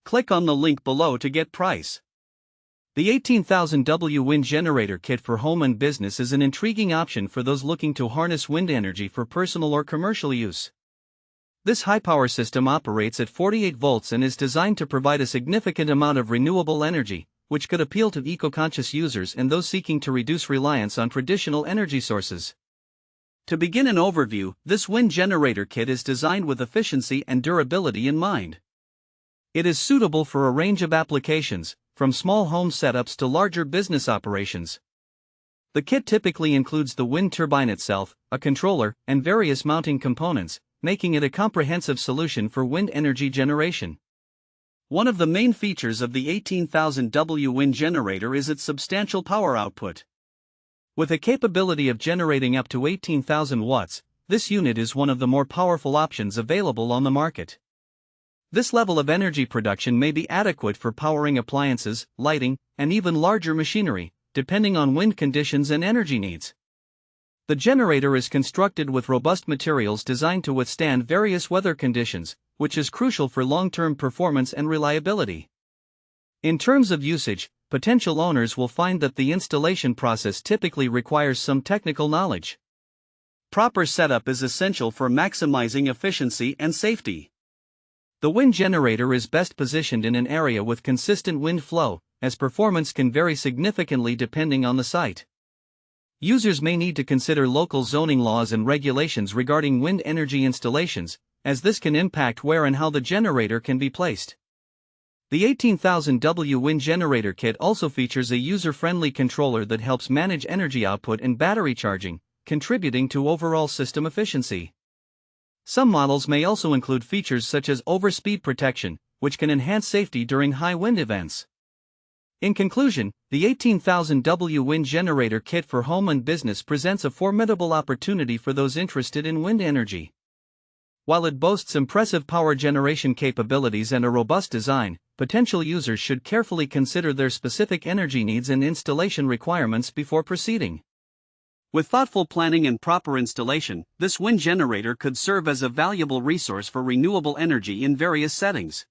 Click on the link below to get price. The 18,000W wind generator kit for home and business is an intriguing option for those looking to harness wind energy for personal or commercial use. This high-power system operates at 48 volts and is designed to provide a significant amount of renewable energy, which could appeal to eco-conscious users and those seeking to reduce reliance on traditional energy sources. To begin an overview, this wind generator kit is designed with efficiency and durability in mind. It is suitable for a range of applications, from small home setups to larger business operations. The kit typically includes the wind turbine itself, a controller, and various mounting components, making it a comprehensive solution for wind energy generation. One of the main features of the 18,000W wind generator is its substantial power output. With a capability of generating up to 18,000 watts, this unit is one of the more powerful options available on the market. This level of energy production may be adequate for powering appliances, lighting, and even larger machinery, depending on wind conditions and energy needs. The generator is constructed with robust materials designed to withstand various weather conditions, which is crucial for long-term performance and reliability. In terms of usage, potential owners will find that the installation process typically requires some technical knowledge. Proper setup is essential for maximizing efficiency and safety. The wind generator is best positioned in an area with consistent wind flow, as performance can vary significantly depending on the site. Users may need to consider local zoning laws and regulations regarding wind energy installations, as this can impact where and how the generator can be placed. The 18,000W wind generator kit also features a user-friendly controller that helps manage energy output and battery charging, contributing to overall system efficiency. Some models may also include features such as overspeed protection, which can enhance safety during high wind events. In conclusion, the 18,000W wind generator kit for home and business presents a formidable opportunity for those interested in wind energy. While it boasts impressive power generation capabilities and a robust design, potential users should carefully consider their specific energy needs and installation requirements before proceeding. With thoughtful planning and proper installation, this wind generator could serve as a valuable resource for renewable energy in various settings.